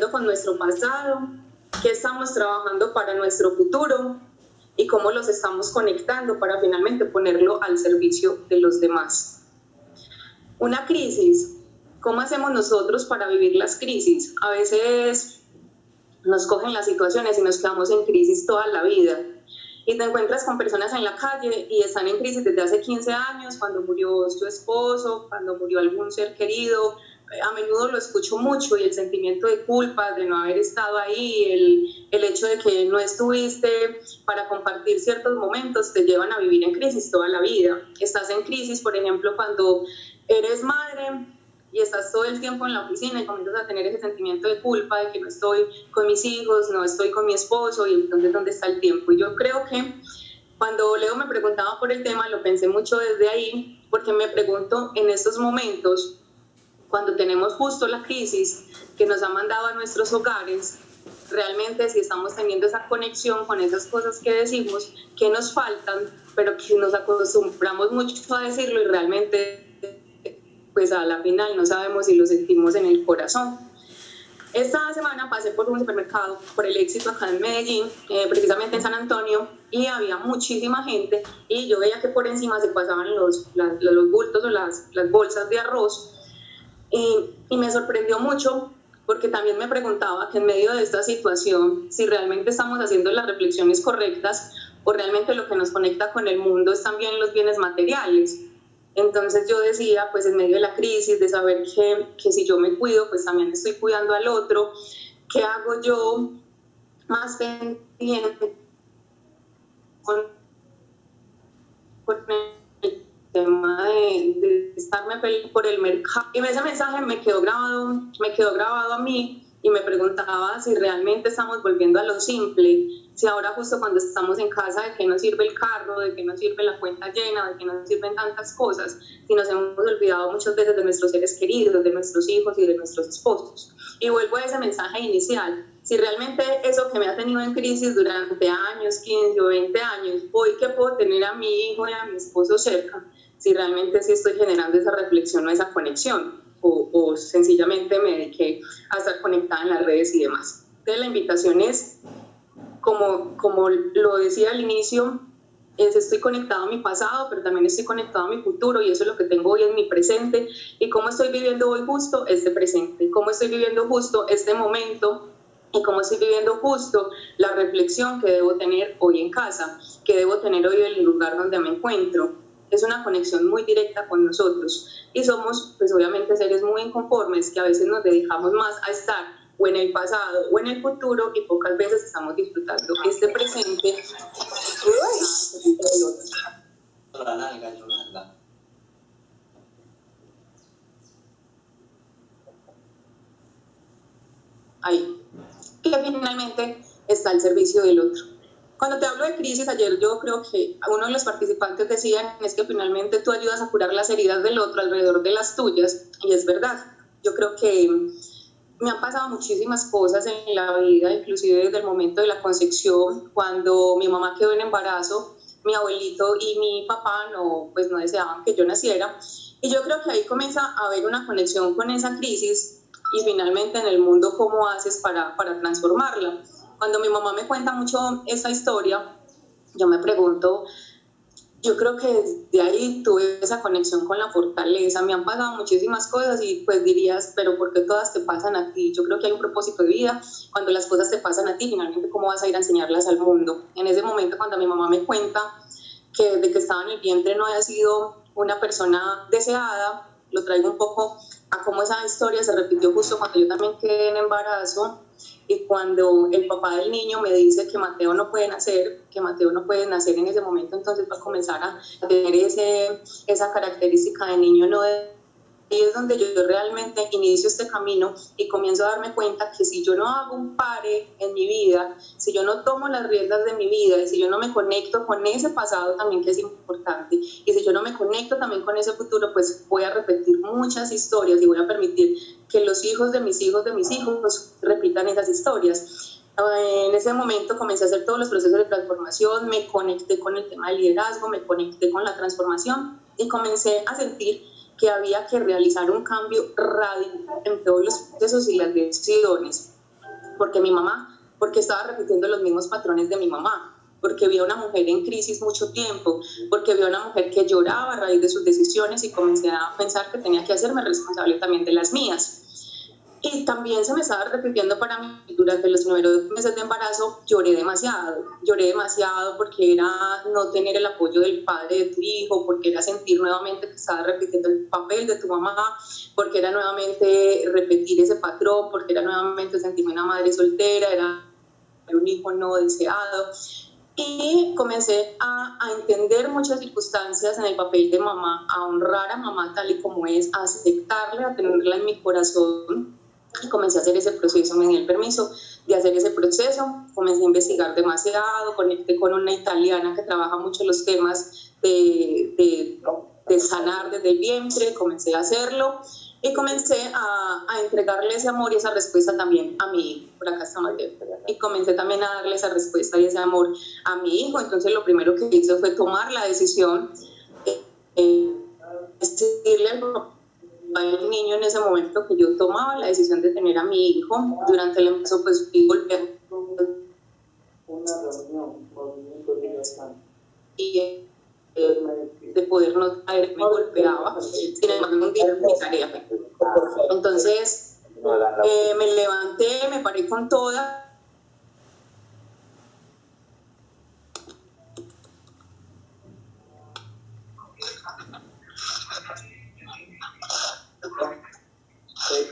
haciendo con nuestro pasado, qué estamos trabajando para nuestro futuro y cómo los estamos conectando para finalmente ponerlo al servicio de los demás. Una crisis, ¿cómo hacemos nosotros para vivir las crisis? A veces nos cogen las situaciones y nos quedamos en crisis toda la vida. Y te encuentras con personas en la calle y están en crisis desde hace 15 años, cuando murió su esposo, cuando murió algún ser querido. A menudo lo escucho mucho y el sentimiento de culpa de no haber estado ahí, el hecho de que no estuviste para compartir ciertos momentos te llevan a vivir en crisis toda la vida. Estás en crisis, por ejemplo, cuando eres madre y estás todo el tiempo en la oficina y comienzas a tener ese sentimiento de culpa de que no estoy con mis hijos, no estoy con mi esposo y entonces ¿dónde está el tiempo? Y yo creo que cuando Leo me preguntaba por el tema lo pensé mucho desde ahí, porque me pregunto en estos momentos, cuando tenemos justo la crisis que nos ha mandado a nuestros hogares, realmente si estamos teniendo esa conexión con esas cosas que decimos, que nos faltan, pero que nos acostumbramos mucho a decirlo y realmente pues a la final no sabemos si lo sentimos en el corazón. Esta semana pasé por un supermercado, por el Éxito acá en Medellín, precisamente en San Antonio, y había muchísima gente y yo veía que por encima se pasaban los bultos o las bolsas de arroz. Y me sorprendió mucho porque también me preguntaba que en medio de esta situación si realmente estamos haciendo las reflexiones correctas o realmente lo que nos conecta con el mundo es también los bienes materiales. Entonces yo decía, pues en medio de la crisis, de saber que si yo me cuido, pues también estoy cuidando al otro, ¿qué hago yo más pendiente con el tema de estarme por el mercado? Y ese mensaje me quedó grabado a mí y me preguntaba si realmente estamos volviendo a lo simple, si ahora justo cuando estamos en casa, ¿de qué nos sirve el carro? ¿De qué nos sirve la cuenta llena? ¿De qué nos sirven tantas cosas? Si nos hemos olvidado muchas veces de nuestros seres queridos, de nuestros hijos y de nuestros esposos. Y vuelvo a ese mensaje inicial, si realmente eso que me ha tenido en crisis durante años, 15 o 20 años, hoy que puedo tener a mi hijo y a mi esposo cerca, si realmente sí estoy generando esa reflexión o esa conexión, o sencillamente me dediqué a estar conectada en las redes y demás. Entonces la invitación es, como lo decía al inicio, estoy conectado a mi pasado, pero también estoy conectado a mi futuro y eso es lo que tengo hoy en mi presente. Y cómo estoy viviendo hoy justo este presente, cómo estoy viviendo justo este momento y cómo estoy viviendo justo la reflexión que debo tener hoy en casa, que debo tener hoy en el lugar donde me encuentro. Es una conexión muy directa con nosotros y somos pues obviamente seres muy inconformes que a veces nos dedicamos más a estar o en el pasado o en el futuro y pocas veces estamos disfrutando este presente. Ahí, que finalmente está al servicio del otro. Cuando te hablo de crisis, ayer yo creo que uno de los participantes decían es que finalmente tú ayudas a curar las heridas del otro alrededor de las tuyas, y es verdad. Yo creo que me han pasado muchísimas cosas en la vida, inclusive desde el momento de la concepción, cuando mi mamá quedó en embarazo, mi abuelito y mi papá no deseaban que yo naciera, y yo creo que ahí comienza a haber una conexión con esa crisis y finalmente en el mundo cómo haces para transformarla. Cuando mi mamá me cuenta mucho esta historia, yo me pregunto, yo creo que desde ahí tuve esa conexión con la fortaleza. Me han pasado muchísimas cosas y pues dirías, pero ¿por qué todas te pasan a ti? Yo creo que hay un propósito de vida. Cuando las cosas te pasan a ti, finalmente, ¿cómo vas a ir a enseñarlas al mundo? En ese momento, cuando mi mamá me cuenta que desde que estaba en el vientre no había sido una persona deseada, lo traigo un poco a cómo esa historia se repitió justo cuando yo también quedé en embarazo. Y cuando el papá del niño me dice que Mateo no puede nacer en ese momento, entonces va a comenzar a tener esa característica de niño no de... Y es donde yo realmente inicio este camino y comienzo a darme cuenta que si yo no hago un pare en mi vida, si yo no tomo las riendas de mi vida, y si yo no me conecto con ese pasado también que es importante, y si yo no me conecto también con ese futuro, pues voy a repetir muchas historias y voy a permitir que los hijos de mis hijos repitan esas historias. En ese momento comencé a hacer todos los procesos de transformación, me conecté con el tema del liderazgo, me conecté con la transformación y comencé a sentir que había que realizar un cambio radical en todos los procesos y las decisiones. porque estaba repitiendo los mismos patrones de mi mamá, porque vi a una mujer en crisis mucho tiempo, porque vi a una mujer que lloraba a raíz de sus decisiones y comencé a pensar que tenía que hacerme responsable también de las mías. Y también se me estaba repitiendo para mí, durante los primeros meses de embarazo, lloré demasiado porque era no tener el apoyo del padre de tu hijo, porque era sentir nuevamente que estaba repitiendo el papel de tu mamá, porque era nuevamente repetir ese patrón, porque era nuevamente sentirme una madre soltera, era un hijo no deseado. Y comencé a entender muchas circunstancias en el papel de mamá, a honrar a mamá tal y como es, a aceptarla, a tenerla en mi corazón. Y comencé a hacer ese proceso, me di el permiso de hacer ese proceso, comencé a investigar demasiado, conecté con una italiana que trabaja mucho los temas de sanar desde el vientre, comencé a hacerlo y comencé a entregarle ese amor y esa respuesta también a mi hijo. Por acá está Mateo. Y comencé también a darle esa respuesta y ese amor a mi hijo. Entonces lo primero que hice fue tomar la decisión de decirle al niño en ese momento que yo tomaba la decisión de tener a mi hijo. Durante el embarazo pues fui golpeando y de poder no caer me golpeaba, sin embargo un día mi tarea. Entonces me levanté, me paré con toda.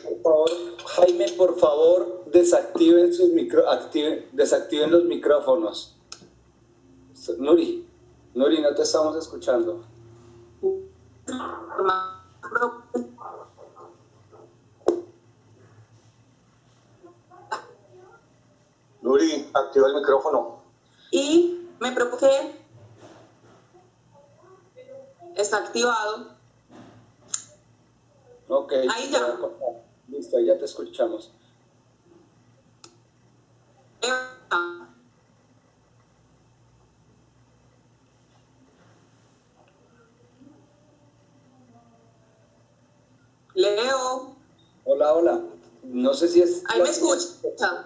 Por favor, Jaime, por favor, desactiven los micrófonos. Nuri, no te estamos escuchando. Nuri, activa el micrófono. Y me propuse, está activado. Ok. Ahí ya. Listo, ya te escuchamos. Leo. Hola. No sé si es... Ahí me escucha.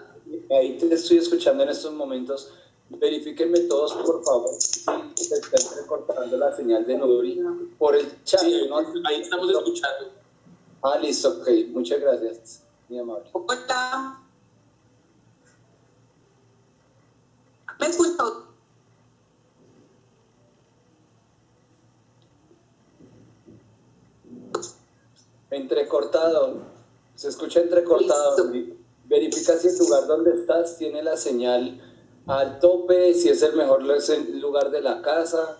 Ahí te estoy escuchando en estos momentos. Verifíquenme todos, por favor, si se está recortando la señal de Nuri por el chat. Sí, ¿no? ahí estamos escuchando. Ah, listo, ok. Muchas gracias, mi amable. Hola. ¿Me escucha? Entrecortado. Se escucha entrecortado. Listo. Verifica si el lugar donde estás tiene la señal al tope, si es el mejor lugar de la casa,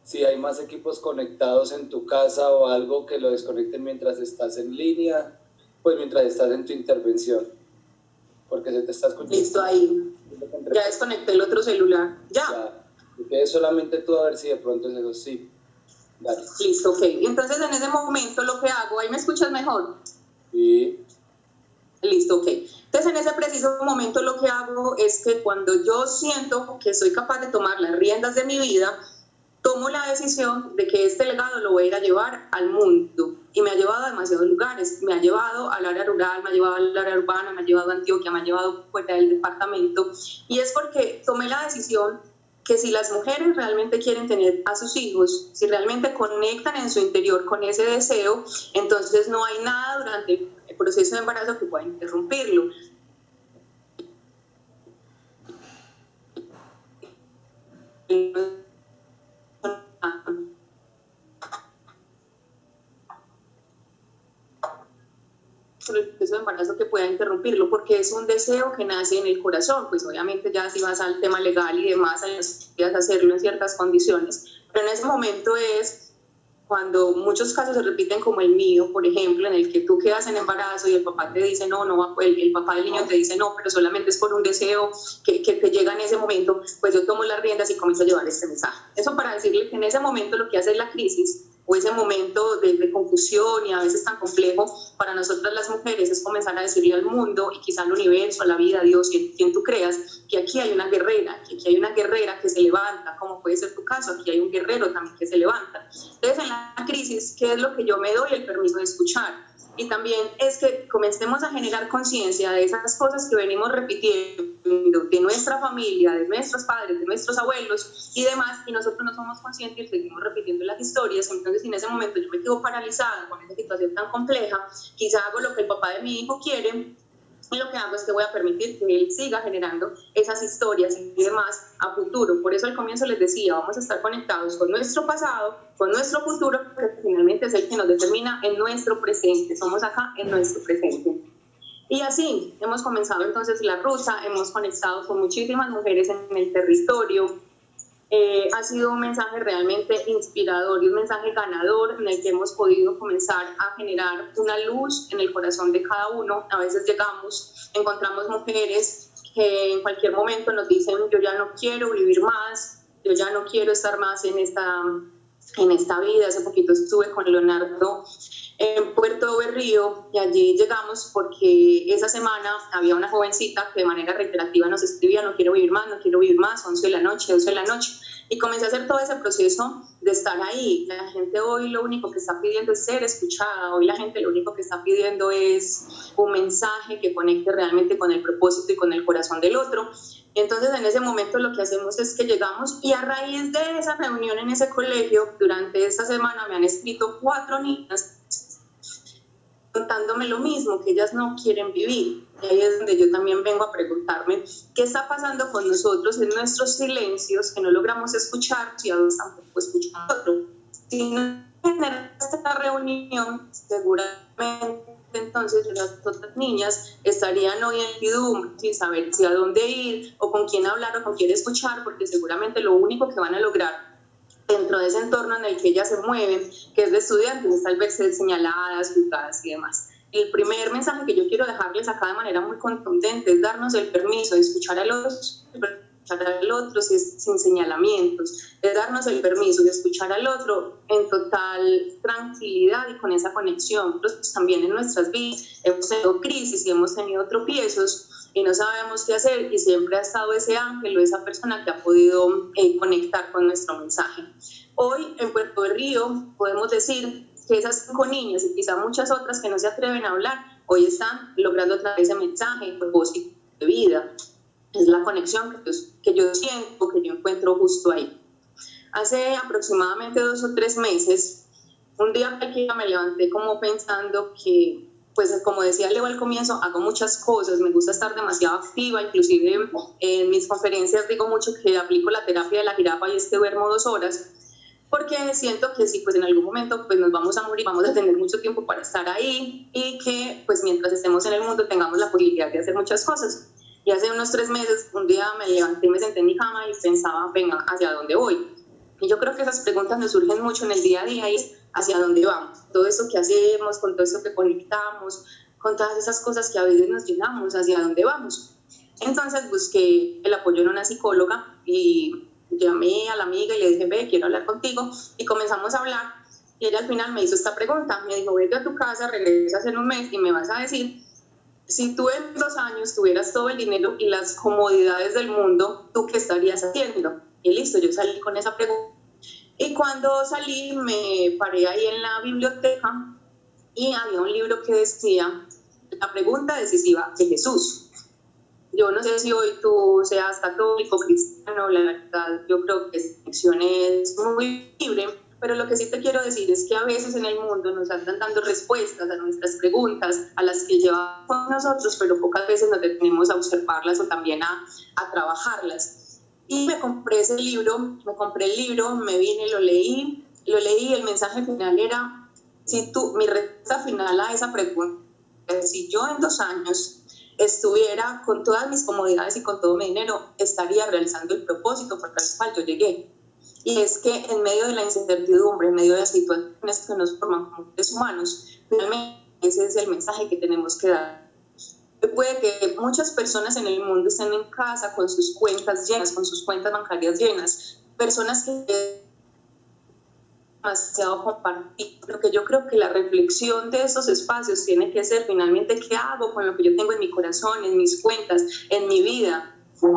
si hay más equipos conectados en tu casa o algo que lo desconecten mientras estás en línea, pues mientras estás en tu intervención, porque se te está escuchando. Listo, ahí. Ya desconecté el otro celular. Ya. Quede solamente tú a ver si de pronto es eso. Sí. Dale. Listo, ok. Entonces en ese momento lo que hago, ¿ahí me escuchas mejor? Sí. Listo, ok. Entonces en ese preciso momento lo que hago es que cuando yo siento que soy capaz de tomar las riendas de mi vida, tomo la decisión de que este legado lo voy a ir a llevar al mundo. Y me ha llevado a demasiados lugares. Me ha llevado al área rural, me ha llevado al área urbana, me ha llevado a Antioquia, me ha llevado fuera del departamento. Y es porque tomé la decisión que si las mujeres realmente quieren tener a sus hijos, si realmente conectan en su interior con ese deseo, entonces no hay nada durante el proceso de embarazo que pueda interrumpirlo. Sobre el proceso de embarazo que pueda interrumpirlo, porque es un deseo que nace en el corazón. Pues obviamente ya si vas al tema legal y demás, necesitas hacerlo en ciertas condiciones, pero en ese momento es cuando muchos casos se repiten como el mío, por ejemplo, en el que tú quedas en embarazo y el papá te dice no, el papá del niño te dice no, pero solamente es por un deseo que te llega en ese momento, pues yo tomo las riendas y comienzo a llevar este mensaje. Eso para decirle que en ese momento lo que hace es la crisis, o ese momento de confusión y a veces tan complejo para nosotras las mujeres, es comenzar a decirle al mundo y quizá al universo, a la vida, a Dios, y quien tú creas, que aquí hay una guerrera, que aquí hay una guerrera que se levanta, como puede ser tu caso, aquí hay un guerrero también que se levanta. Entonces en la crisis, ¿qué es lo que yo me doy el permiso de escuchar? y también es que comencemos a generar conciencia de esas cosas que venimos repitiendo de nuestra familia, de nuestros padres, de nuestros abuelos y demás, y nosotros no somos conscientes y seguimos repitiendo las historias. Entonces, si en ese momento yo me quedo paralizada con esa situación tan compleja, quizá hago lo que el papá de mi hijo quiere, y lo que hago es que voy a permitir que él siga generando esas historias y demás a futuro. Por eso al comienzo les decía, vamos a estar conectados con nuestro pasado, con nuestro futuro, que finalmente es el que nos determina en nuestro presente. Somos acá en nuestro presente. Y así hemos comenzado entonces la ruta, hemos conectado con muchísimas mujeres en el territorio. Ha sido un mensaje realmente inspirador y un mensaje ganador en el que hemos podido comenzar a generar una luz en el corazón de cada uno. A veces encontramos mujeres que en cualquier momento nos dicen, yo ya no quiero vivir más, yo ya no quiero estar más en esta vida. Hace poquito estuve con Leonardo en Puerto Berrío y allí llegamos porque esa semana había una jovencita que de manera reiterativa nos escribía, no quiero vivir más, 11 de la noche, y comencé a hacer todo ese proceso de estar ahí. La gente hoy lo único que está pidiendo es ser escuchada, hoy la gente lo único que está pidiendo es un mensaje que conecte realmente con el propósito y con el corazón del otro. Entonces en ese momento lo que hacemos es que llegamos, y a raíz de esa reunión en ese colegio, durante esta semana me han escrito 4 niñas contándome lo mismo, que ellas no quieren vivir. Y ahí es donde yo también vengo a preguntarme qué está pasando con nosotros en nuestros silencios, que no logramos escuchar, y a veces tampoco escuchamos a otro. Si no generamos esta reunión, seguramente entonces las otras niñas estarían hoy en incertidumbre, sin saber si a dónde ir, o con quién hablar, o con quién escuchar, porque seguramente lo único que van a lograr dentro de ese entorno en el que ellas se mueven, que es de estudiantes, tal vez ser señaladas, juzgadas y demás. El primer mensaje que yo quiero dejarles acá de manera muy contundente es darnos el permiso de escuchar al otro sin señalamientos, es darnos el permiso de escuchar al otro en total tranquilidad y con esa conexión. Nosotros también en nuestras vidas hemos tenido crisis y hemos tenido tropiezos y no sabemos qué hacer, y siempre ha estado ese ángel o esa persona que ha podido conectar con nuestro mensaje. Hoy en Puerto Berrío podemos decir que esas 5 niñas y quizá muchas otras que no se atreven a hablar, hoy están logrando traer ese mensaje, el propósito de vida. Es la conexión que yo siento, que yo encuentro justo ahí. Hace aproximadamente 2 o 3 meses, un día cualquiera me levanté como pensando que, pues como decía Leo al comienzo, hago muchas cosas, me gusta estar demasiado activa, inclusive en mis conferencias digo mucho que aplico la terapia de la jirafa, y es que duermo 2 horas, porque siento que si pues en algún momento pues nos vamos a morir, vamos a tener mucho tiempo para estar ahí, y que pues mientras estemos en el mundo tengamos la posibilidad de hacer muchas cosas. Y hace unos 3 meses, un día me levanté, me senté en mi cama y pensaba, venga, ¿hacia dónde voy? Y yo creo que esas preguntas nos surgen mucho en el día a día, y es hacia dónde vamos, todo eso que hacemos, con todo eso que conectamos, con todas esas cosas que a veces nos llenamos, hacia dónde vamos. Entonces busqué el apoyo en una psicóloga y llamé a la amiga y le dije, ve, quiero hablar contigo, y comenzamos a hablar, y ella al final me hizo esta pregunta, me dijo, vete a tu casa, regresas en un mes y me vas a decir, si tú en 2 años tuvieras todo el dinero y las comodidades del mundo, ¿tú qué estarías haciendo? Y listo, yo salí con esa pregunta. Y cuando salí me paré ahí en la biblioteca y había un libro que decía la pregunta decisiva de Jesús. Yo no sé si hoy tú seas católico, cristiano, la verdad yo creo que esa conexión es muy libre, pero lo que sí te quiero decir es que a veces en el mundo nos andan dando respuestas a nuestras preguntas, a las que llevamos con nosotros, pero pocas veces nos detenemos a observarlas o también a trabajarlas. Y me compré el libro, me vine, lo leí, el mensaje final era, mi respuesta final a esa pregunta es, si yo en 2 años estuviera con todas mis comodidades y con todo mi dinero, estaría realizando el propósito por el cual yo llegué. Y es que en medio de la incertidumbre, en medio de las situaciones que nos forman como seres humanos, realmente ese es el mensaje que tenemos que dar. Puede que muchas personas en el mundo estén en casa con sus cuentas llenas, con sus cuentas bancarias llenas, personas que demasiado compartir, pero que yo creo que la reflexión de esos espacios tiene que ser finalmente qué hago con lo que yo tengo en mi corazón, en mis cuentas, en mi vida.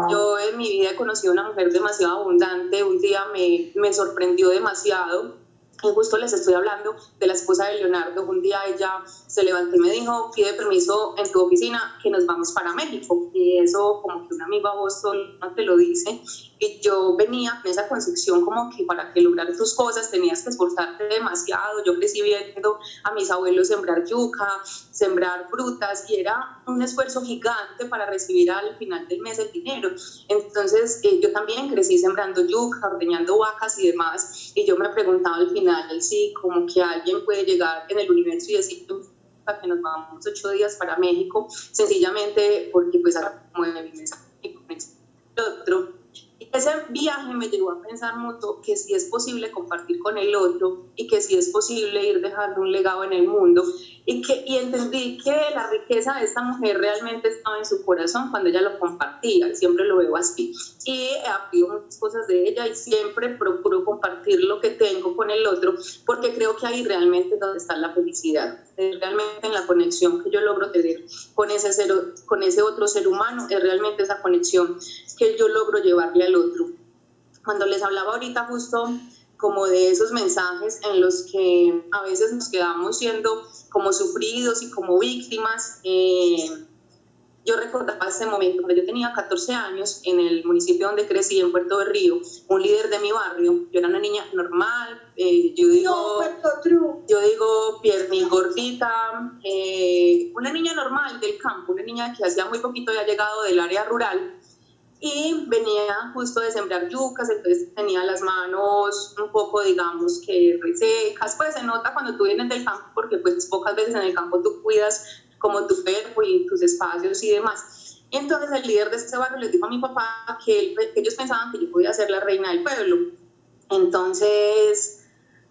Yo en mi vida he conocido a una mujer demasiado abundante, un día me sorprendió demasiado Y justo les estoy hablando de la esposa de Leonardo. Un día ella se levantó y me dijo, pide permiso en tu oficina que nos vamos para México. Y eso como que un amigo a Boston no te lo dice. Y yo venía con esa concepción como que para que lograr tus cosas tenías que esforzarte demasiado. Yo crecí viendo a mis abuelos sembrar yuca, sembrar frutas, y era un esfuerzo gigante para recibir al final del mes el dinero. Entonces yo también crecí sembrando yuca, ordeñando vacas y demás, y yo me preguntaba al final si como que alguien puede llegar en el universo y decir que nos vamos 8 días para México, sencillamente porque pues como el mensaje con el otro. Y ese viaje me llevó a pensar mucho que sí es posible compartir con el otro y que sí es posible ir dejando un legado en el mundo, y entendí que la riqueza de esta mujer realmente estaba en su corazón cuando ella lo compartía, siempre lo veo así. Y he aprendido muchas cosas de ella y siempre procuro compartir lo que tengo con el otro, porque creo que ahí realmente es donde está la felicidad, realmente en la conexión que yo logro tener con ese otro ser humano, es realmente esa conexión que yo logro llevarle al otro. Cuando les hablaba ahorita justo como de esos mensajes en los que a veces nos quedamos siendo como sufridos y como víctimas, yo recordaba ese momento cuando yo tenía 14 años en el municipio donde crecí, en Puerto de Río, un líder de mi barrio, yo era una niña normal, yo digo piernil gordita, una niña normal del campo, una niña que hacía muy poquito había llegado del área rural, y venía justo de sembrar yucas, entonces tenía las manos un poco, digamos, que resecas. Pues se nota cuando tú vienes del campo, porque pues pocas veces en el campo tú cuidas como tu cuerpo y tus espacios y demás. Y entonces el líder de este barrio les dijo a mi papá que ellos pensaban que yo podía ser la reina del pueblo. Entonces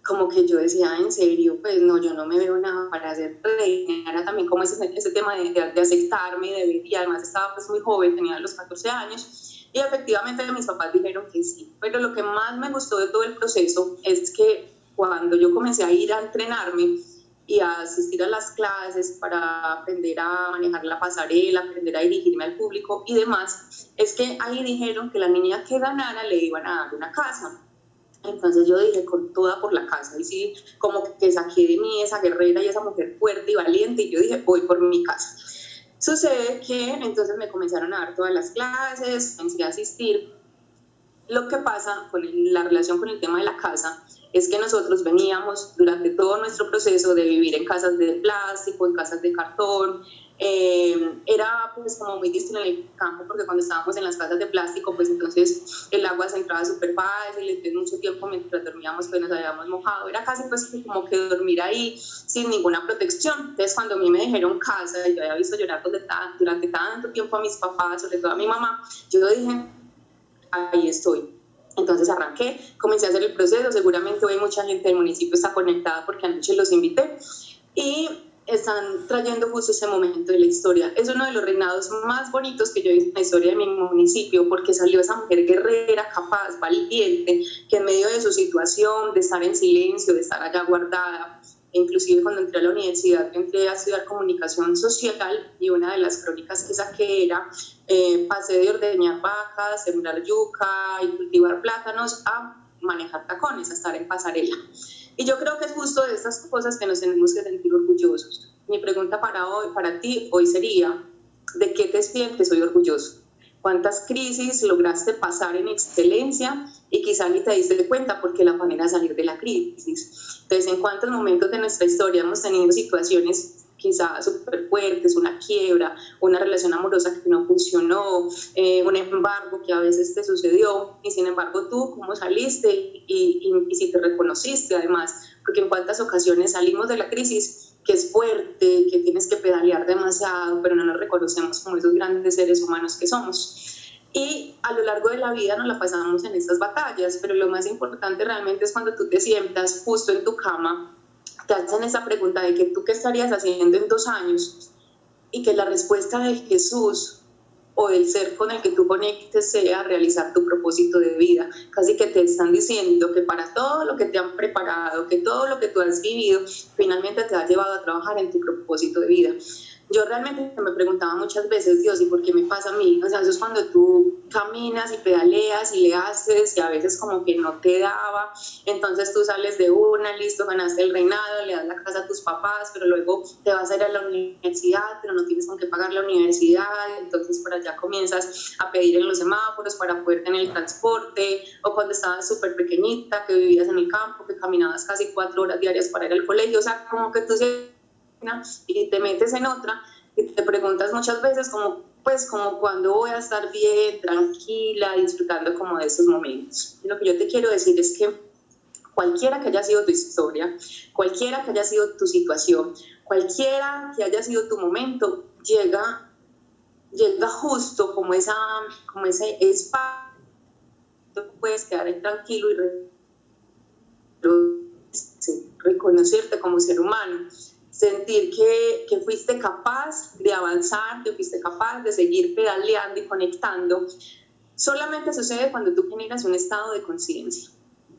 como que yo decía, en serio, pues no, yo no me veo nada para ser reina. Era también como ese tema de aceptarme, y además estaba pues muy joven, tenía los 14 años, y efectivamente mis papás dijeron que sí. Pero lo que más me gustó de todo el proceso es que cuando yo comencé a ir a entrenarme y a asistir a las clases para aprender a manejar la pasarela, aprender a dirigirme al público y demás, es que ahí dijeron que la niña que ganara le iban a dar una casa. Entonces yo dije, con toda por la casa, y sí, como que saqué de mí esa guerrera y esa mujer fuerte y valiente, y yo dije, voy por mi casa. Sucede que entonces me comenzaron a dar todas las clases, comencé a asistir. Lo que pasa con la relación con el tema de la casa es que nosotros veníamos durante todo nuestro proceso de vivir en casas de plástico, en casas de cartón. Era pues como muy distinto en el campo, porque cuando estábamos en las casas de plástico, pues entonces el agua se entraba súper fácil, entonces mucho tiempo mientras dormíamos pues nos habíamos mojado, era casi pues como que dormir ahí sin ninguna protección. Entonces cuando a mí me dijeron casa, y yo había visto llorar durante tanto tiempo a mis papás, sobre todo a mi mamá, yo dije, ahí estoy. Entonces arranqué, comencé a hacer el proceso. Seguramente hoy mucha gente del municipio está conectada porque anoche los invité y están trayendo justo ese momento de la historia. Es uno de los reinados más bonitos que yo he visto en la historia de mi municipio, porque salió esa mujer guerrera, capaz, valiente, que en medio de su situación, de estar en silencio, de estar allá guardada. Inclusive cuando entré a la universidad, entré a estudiar comunicación social, y una de las crónicas que saqué era pasé de ordeñar vacas, sembrar yuca y cultivar plátanos a manejar tacones, a estar en pasarela. Y yo creo que es justo de estas cosas que nos tenemos que sentir orgullosos. Mi pregunta para ti hoy sería, ¿de qué te sientes hoy orgulloso? ¿Cuántas crisis lograste pasar en excelencia y quizá ni te diste cuenta porque la manera de salir de la crisis? Entonces, ¿en cuántos momentos de nuestra historia hemos tenido situaciones quizás súper fuertes, una quiebra, una relación amorosa que no funcionó, un embargo que a veces te sucedió, y sin embargo tú cómo saliste y si te reconociste además? Porque en cuántas ocasiones salimos de la crisis, que es fuerte, que tienes que pedalear demasiado, pero no nos reconocemos como esos grandes seres humanos que somos. Y a lo largo de la vida nos la pasamos en estas batallas, pero lo más importante realmente es cuando tú te sientas justo en tu cama, te hacen esa pregunta de que tú qué estarías haciendo en 2 años, y que la respuesta de Jesús o del ser con el que tú conectes sea realizar tu propósito de vida. Casi que te están diciendo que para todo lo que te han preparado, que todo lo que tú has vivido, finalmente te ha llevado a trabajar en tu propósito de vida. Yo realmente me preguntaba muchas veces, Dios, ¿y por qué me pasa a mí? O sea, eso es cuando tú caminas y pedaleas y le haces y a veces como que no te daba, entonces tú sales de una, listo, ganaste el reinado, le das la casa a tus papás, pero luego te vas a ir a la universidad, pero no tienes con qué pagar la universidad, entonces por allá comienzas a pedir en los semáforos para poder tener el transporte, o cuando estabas súper pequeñita, que vivías en el campo, que caminabas casi 4 horas diarias para ir al colegio, o sea, como que tú y te metes en otra y te preguntas muchas veces como cuando voy a estar bien, tranquila, disfrutando como de esos momentos. Y lo que yo te quiero decir es que cualquiera que haya sido tu historia, cualquiera que haya sido tu situación, cualquiera que haya sido tu momento, llega justo como ese espacio, tú puedes quedar ahí tranquilo y reconocerte como ser humano. Sentir que fuiste capaz de avanzar, que fuiste capaz de seguir pedaleando y conectando, solamente sucede cuando tú generas un estado de conciencia.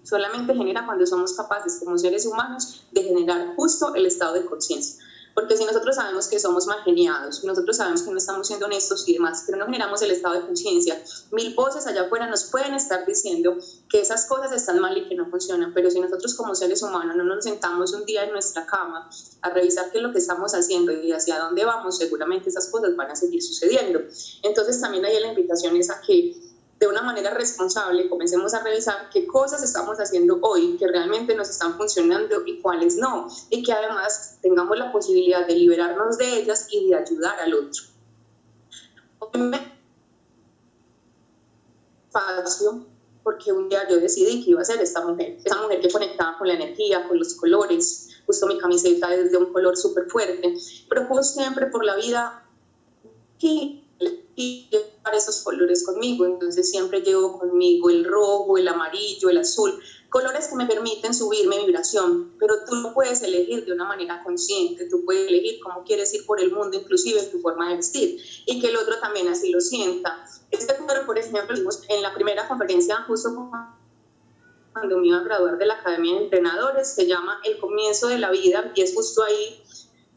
Solamente genera cuando somos capaces como seres humanos de generar justo el estado de conciencia. Porque si nosotros sabemos que somos mal geniados, nosotros sabemos que no estamos siendo honestos y demás, pero no generamos el estado de conciencia, 1000 voces allá afuera nos pueden estar diciendo que esas cosas están mal y que no funcionan, pero si nosotros como seres humanos no nos sentamos un día en nuestra cama a revisar qué es lo que estamos haciendo y hacia dónde vamos, seguramente esas cosas van a seguir sucediendo. Entonces también ahí la invitación es a que de una manera responsable comencemos a revisar qué cosas estamos haciendo hoy que realmente nos están funcionando y cuáles no, y que además tengamos la posibilidad de liberarnos de ellas y de ayudar al otro. Espacio, porque un día yo decidí que iba a ser esa mujer que conectaba con la energía, con los colores. Justo mi camiseta es de un color súper fuerte, pero como siempre por la vida y llevar esos colores conmigo, entonces siempre llevo conmigo el rojo, el amarillo, el azul, colores que me permiten subir mi vibración, pero tú lo puedes elegir de una manera consciente, tú puedes elegir cómo quieres ir por el mundo, inclusive en tu forma de vestir, y que el otro también así lo sienta. Este cuadro, por ejemplo, en la primera conferencia, justo cuando me iba a graduar de la Academia de Entrenadores, se llama El comienzo de la vida, y es justo ahí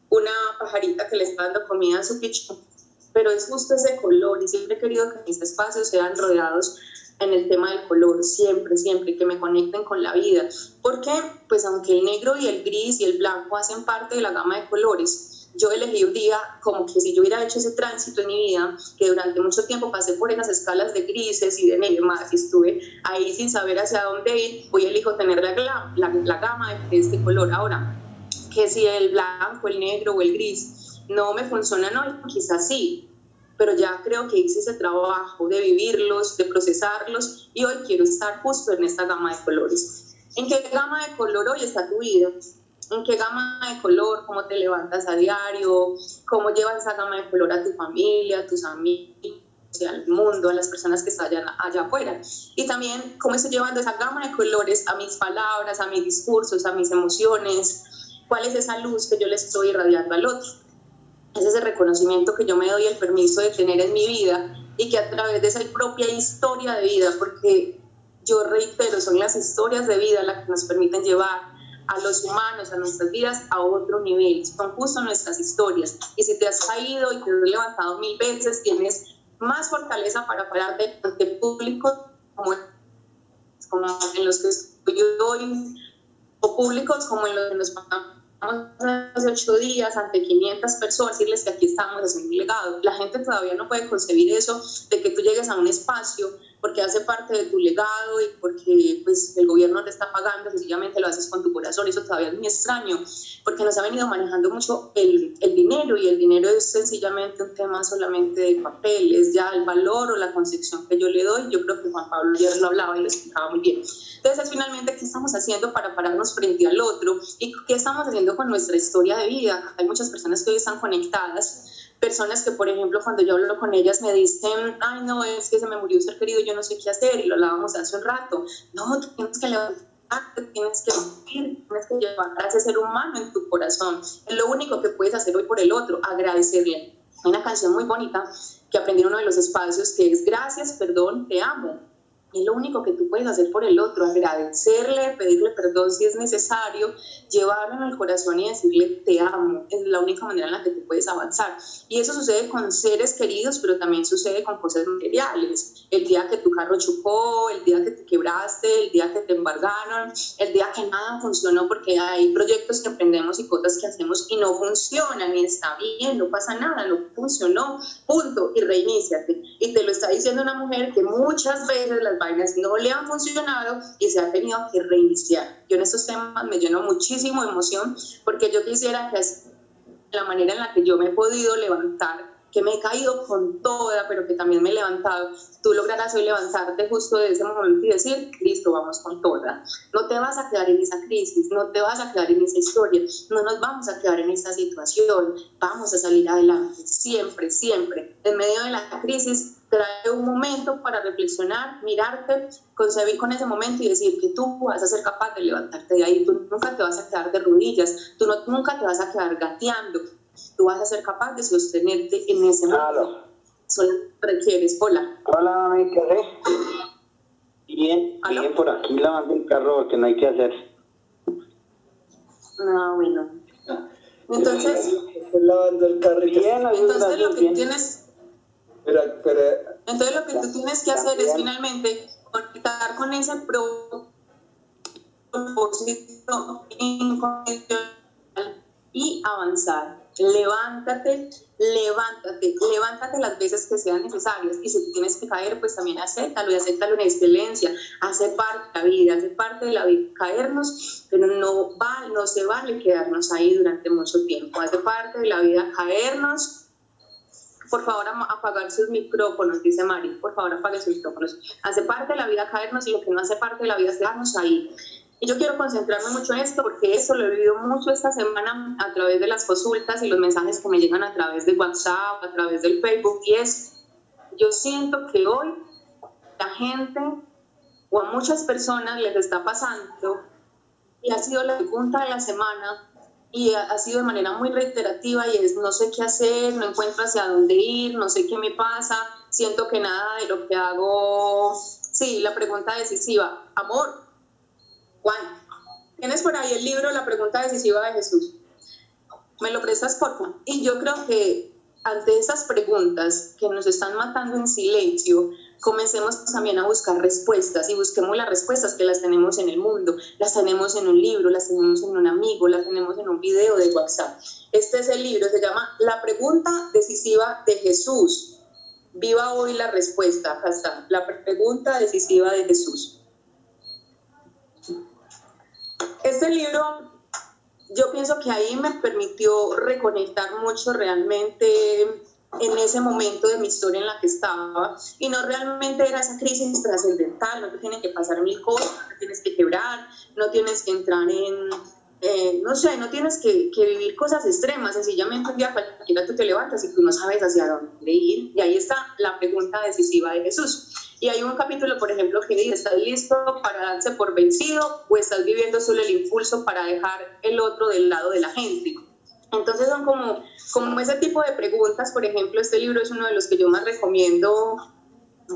una pajarita que le está dando comida a su pichón, pero es justo ese color, y siempre he querido que mis espacios sean rodeados en el tema del color, siempre, que me conecten con la vida, porque pues aunque el negro y el gris y el blanco hacen parte de la gama de colores, yo elegí un día como que si yo hubiera hecho ese tránsito en mi vida, que durante mucho tiempo pasé por esas escalas de grises y de negro más, y estuve ahí sin saber hacia dónde ir, hoy elijo tener la gama de este color. Ahora, que si el blanco, el negro o el gris no me funcionan hoy, quizás sí, pero ya creo que hice ese trabajo de vivirlos, de procesarlos, y hoy quiero estar justo en esta gama de colores. ¿En qué gama de color hoy está tu vida? ¿En qué gama de color? ¿Cómo te levantas a diario? ¿Cómo llevas esa gama de color a tu familia, a tus amigos, al mundo, a las personas que están allá afuera? Y también, ¿cómo estoy llevando esa gama de colores a mis palabras, a mis discursos, a mis emociones? ¿Cuál es esa luz que yo le estoy irradiando al otro? Es ese reconocimiento que yo me doy el permiso de tener en mi vida, y que a través de esa propia historia de vida, porque yo reitero, son las historias de vida las que nos permiten llevar a los humanos, a nuestras vidas, a otro nivel. Son justo nuestras historias. Y si te has caído y te has levantado 1000 veces, tienes más fortaleza para pararte ante públicos como en los que estoy hoy, o públicos como en los que nos hace 8 días ante 500 personas, decirles que aquí estamos haciendo un legado. La gente todavía no puede concebir eso, de que tú llegues a un espacio porque hace parte de tu legado y porque pues, el gobierno te está pagando, sencillamente lo haces con tu corazón. Eso todavía es muy extraño, porque nos ha venido manejando mucho el dinero, y el dinero es sencillamente un tema solamente de papeles, ya el valor o la concepción que yo le doy. Yo creo que Juan Pablo ayer lo hablaba y lo explicaba muy bien. Entonces, es finalmente qué estamos haciendo para pararnos frente al otro, y qué estamos haciendo con nuestra historia de vida. Hay muchas personas que hoy están conectadas, personas que, por ejemplo, cuando yo hablo con ellas me dicen, ay, no, es que se me murió un ser querido, yo no sé qué hacer, y lo hablábamos hace un rato. No, tú tienes que levantarte, tienes que vivir, tienes que llevar a ese ser humano en tu corazón. Es lo único que puedes hacer hoy por el otro, agradecerle. Hay una canción muy bonita que aprendí en uno de los espacios que es Gracias, perdón, te amo. Es lo único que tú puedes hacer por el otro, agradecerle, pedirle perdón si es necesario, llevarlo en el corazón y decirle te amo. Es la única manera en la que tú puedes avanzar. Y eso sucede con seres queridos, pero también sucede con cosas materiales. El día que tu carro chocó, el día que te quebraste, el día que te embargaron, el día que nada funcionó, porque hay proyectos que emprendemos y cosas que hacemos y no funcionan y está bien, no pasa nada, no funcionó, punto, y reiníciate. Y te lo está diciendo una mujer que muchas veces las vainas no le han funcionado y se ha tenido que reiniciar. Yo en estos temas me lleno muchísimo de emoción porque yo quisiera que la manera en la que yo me he podido levantar, que me he caído con toda, pero que también me he levantado, tú lograrás hoy levantarte justo de ese momento y decir, listo, vamos con toda. No te vas a quedar en esa crisis, no te vas a quedar en esa historia, no nos vamos a quedar en esa situación, vamos a salir adelante, siempre, siempre. En medio de la crisis, trae un momento para reflexionar, mirarte, concebir con ese momento y decir que tú vas a ser capaz de levantarte de ahí, tú nunca te vas a quedar de rodillas, tú nunca te vas a quedar gateando, tú vas a ser capaz de sostenerte en ese momento. Solo requieres. Hola. Hola, mami, ¿qué haces? Bien, ¿Aló? bien por aquí lavando el carro, que no hay que hacer. No, bueno. Entonces, lavando el carro. Bien, entonces lo que bien. tienes... Entonces lo que tú tienes que hacer es finalmente conectar con ese propósito incondicional y avanzar. Levántate las veces que sean necesarias y si te tienes que caer, pues también acéptalo y acéptalo en excelencia. Hace parte de la vida caernos, pero no se vale quedarnos ahí durante mucho tiempo. Hace parte de la vida caernos. Por favor, apagar sus micrófonos, dice Mari. Por favor, apague sus micrófonos. Hace parte de la vida caernos y lo que no hace parte de la vida es quedarnos ahí. Y yo quiero concentrarme mucho en esto porque eso lo he vivido mucho esta semana a través de las consultas y los mensajes que me llegan a través de WhatsApp, a través del Facebook. Y yo siento que hoy la gente o a muchas personas les está pasando y ha sido la pregunta de la semana y ha sido de manera muy reiterativa y es no sé qué hacer, no encuentro hacia dónde ir, no sé qué me pasa, siento que nada de lo que hago, sí, la pregunta decisiva, amor, Juan, ¿tienes por ahí el libro La pregunta decisiva de Jesús? ¿Me lo prestas, por favor? Y yo creo que ante esas preguntas que nos están matando en silencio, comencemos también a buscar respuestas y busquemos las respuestas que las tenemos en el mundo, las tenemos en un libro, las tenemos en un amigo, las tenemos en un video de WhatsApp. Este es el libro, se llama La pregunta decisiva de Jesús. Viva hoy la respuesta, acá está, la pregunta decisiva de Jesús. Este libro, yo pienso que ahí me permitió reconectar mucho realmente en ese momento de mi historia en la que estaba, y no realmente era esa crisis trascendental, no te tienen que pasar 1000 cosas, no te tienes que quebrar, no tienes que entrar en, no sé, no tienes que vivir cosas extremas, sencillamente un día cualquiera tú te levantas y tú no sabes hacia dónde ir, y ahí está la pregunta decisiva de Jesús. Y hay un capítulo, por ejemplo, que dice, ¿estás listo para darse por vencido o estás viviendo solo el impulso para dejar el otro del lado de la gente? Entonces son como ese tipo de preguntas. Por ejemplo, este libro es uno de los que yo más recomiendo,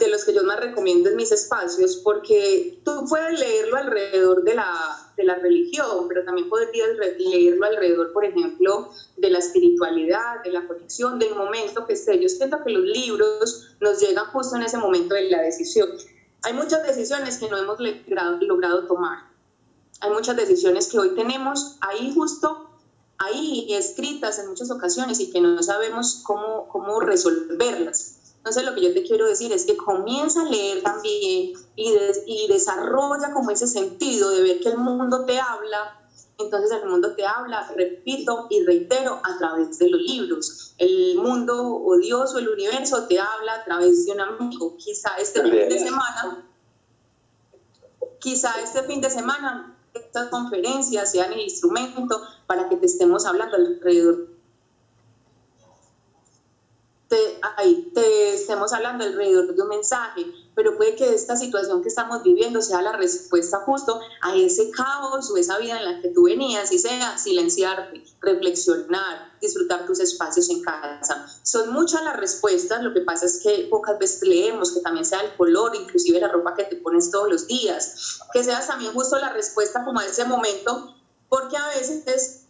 en mis espacios, porque tú puedes leerlo alrededor de la religión, pero también podrías leerlo alrededor, por ejemplo, de la espiritualidad, de la conexión, del momento que esté. Yo siento que los libros nos llegan justo en ese momento de la decisión. Hay muchas decisiones que no hemos logrado tomar. Hay muchas decisiones que hoy tenemos ahí escritas en muchas ocasiones y que no sabemos cómo resolverlas. Entonces lo que yo te quiero decir es que comienza a leer también y desarrolla como ese sentido de ver que el mundo te habla. Entonces el mundo te habla, repito y reitero, a través de los libros. El mundo o Dios o el universo te habla a través de un amigo. Quizá este fin de semana estas conferencias sean el instrumento para que te estemos hablando alrededor te estemos hablando alrededor de un mensaje, pero puede que esta situación que estamos viviendo sea la respuesta justo a ese caos o esa vida en la que tú venías, y sea silenciarte, reflexionar, disfrutar tus espacios en casa. Son muchas las respuestas, lo que pasa es que pocas veces leemos que también sea el color, inclusive la ropa que te pones todos los días, que sea también justo la respuesta como a ese momento, porque a veces,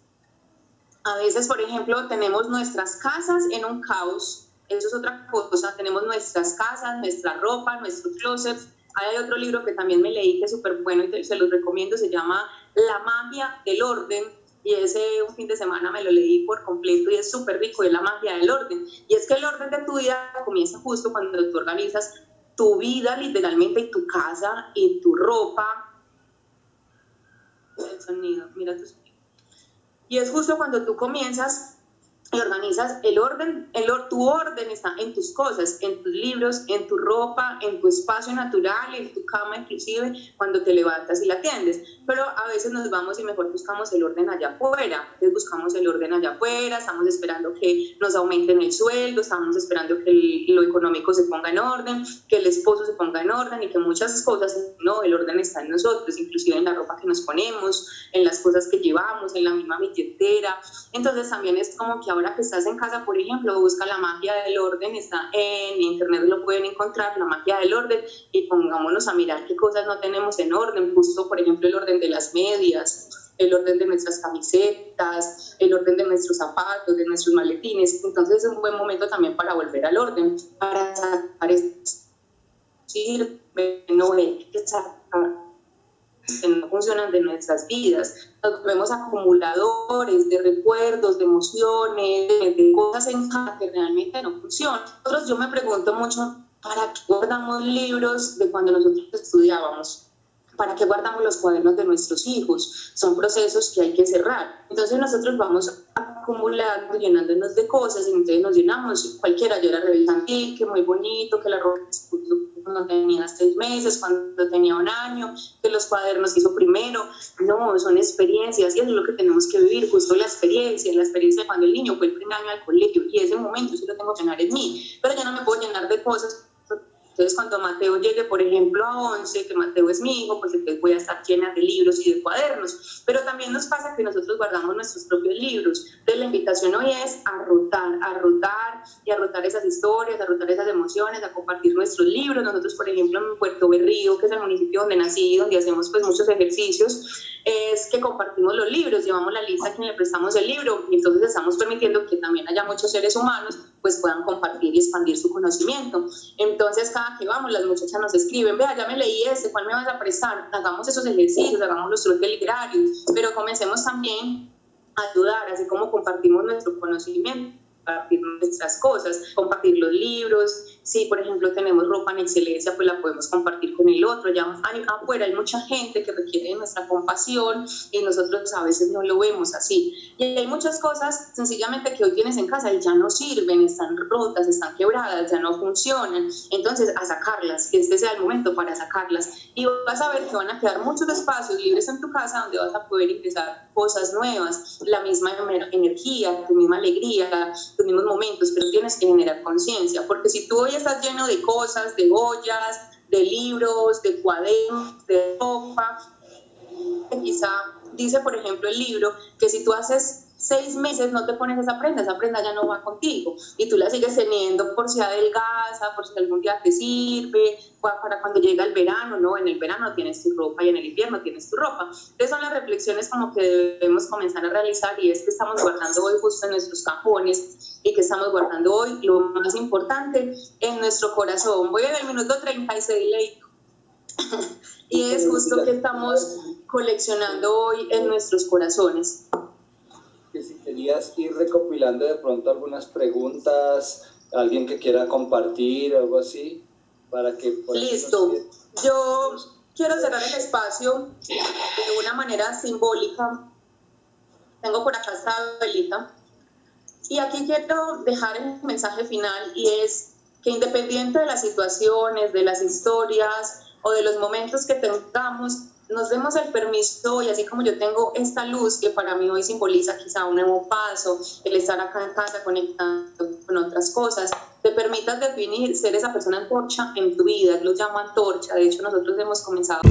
por ejemplo, tenemos nuestras casas en un caos. Eso es otra cosa, tenemos nuestras casas, nuestra ropa, nuestro closet. Hay otro libro que también me leí que es súper bueno y se los recomiendo, se llama La magia del orden, y ese un fin de semana me lo leí por completo y es súper rico, es la magia del orden. Y es que el orden de tu vida comienza justo cuando tú organizas tu vida literalmente, y tu casa, y tu ropa. El sonido, mira tu sonido. Y es justo cuando tú comienzas y organizas el orden, tu orden está en tus cosas, en tus libros, en tu ropa, en tu espacio natural, en tu cama inclusive, cuando te levantas y la tiendes. Pero a veces nos vamos y mejor buscamos el orden allá afuera. Entonces buscamos el orden allá afuera, estamos esperando que nos aumenten el sueldo, estamos esperando que lo económico se ponga en orden, que el esposo se ponga en orden y que muchas cosas. No, el orden está en nosotros, inclusive en la ropa que nos ponemos, en las cosas que llevamos, en la misma billetera. Entonces también es como que ahora que estás en casa, por ejemplo, busca la magia del orden, está en internet, lo pueden encontrar, la magia del orden, y pongámonos a mirar qué cosas no tenemos en orden, justo por ejemplo el orden de las medias, el orden de nuestras camisetas, el orden de nuestros zapatos, de nuestros maletines. Entonces es un buen momento también para volver al orden, para sacar que no funcionan de nuestras vidas. Nos vemos acumuladores de recuerdos, de emociones, de cosas en casa que realmente no funcionan. Yo me pregunto mucho, ¿para qué guardamos libros de cuando nosotros estudiábamos? ¿Para qué guardamos los cuadernos de nuestros hijos? Son procesos que hay que cerrar. Entonces nosotros vamos acumulando, llenándonos de cosas, y entonces nos llenamos. Cualquiera, yo la revisan, que muy bonito, que la ropa cuando tenía 6 meses, cuando tenía 1 año, que los cuadernos hizo primero. No, son experiencias, y eso es lo que tenemos que vivir, justo la experiencia de cuando el niño fue el primer año al colegio, y ese momento sí lo tengo que llenar en mí, pero ya no me puedo llenar de cosas. Entonces, cuando Mateo llegue, por ejemplo, a 11, que Mateo es mi hijo, pues entonces voy a estar llena de libros y de cuadernos. Pero también nos pasa que nosotros guardamos nuestros propios libros. Entonces, la invitación hoy es a rotar y a rotar esas historias, a rotar esas emociones, a compartir nuestros libros. Nosotros, por ejemplo, en Puerto Berrío, que es el municipio donde nací, donde hacemos pues muchos ejercicios, es que compartimos los libros, llevamos la lista a quien le prestamos el libro, y entonces estamos permitiendo que también haya muchos seres humanos pues puedan compartir y expandir su conocimiento. Entonces, cada que vamos, las muchachas nos escriben, vea, ya me leí ¿cuál me vas a prestar? Hagamos esos ejercicios, hagamos los trotes literarios, pero comencemos también a ayudar, así como compartimos nuestro conocimiento, compartir nuestras cosas, compartir los libros. Si, por ejemplo, tenemos ropa en excelencia, pues la podemos compartir con el otro. Ya afuera hay mucha gente que requiere de nuestra compasión, y nosotros a veces no lo vemos así. Y hay muchas cosas, sencillamente, que hoy tienes en casa y ya no sirven, están rotas, están quebradas, ya no funcionan. Entonces, a sacarlas, que este sea el momento para sacarlas. Y vas a ver que van a quedar muchos espacios libres en tu casa donde vas a poder ingresar cosas nuevas, la misma energía, tu misma alegría, tus mismos momentos, pero tienes que generar conciencia, porque si tú hoy estás lleno de cosas, de ollas, de libros, de cuadernos, de ropa, quizá dice, por ejemplo, el libro, que si tú haces 6 meses no te pones esa prenda ya no va contigo, y tú la sigues teniendo por si adelgaza, por si algún día te sirve, para cuando llega el verano, ¿no? En el verano tienes tu ropa y en el invierno tienes tu ropa. Entonces son las reflexiones como que debemos comenzar a realizar, y es que estamos guardando hoy justo en nuestros cajones, y que estamos guardando hoy lo más importante en nuestro corazón. Voy en el minuto 36, Leito. Y es justo que estamos coleccionando hoy en nuestros corazones. Que si querías ir recopilando de pronto algunas preguntas, alguien que quiera compartir o algo así, para que... Listo. Yo quiero cerrar el espacio de una manera simbólica. Tengo por acá esta velita. Y aquí quiero dejar el mensaje final, y es que independiente de las situaciones, de las historias o de los momentos que tengamos, nos demos el permiso, y así como yo tengo esta luz que para mí hoy simboliza quizá un nuevo paso, el estar acá en casa conectando con con otras cosas, te permitas definir ser esa persona antorcha en tu vida, lo llamo antorcha, de hecho nosotros hemos comenzado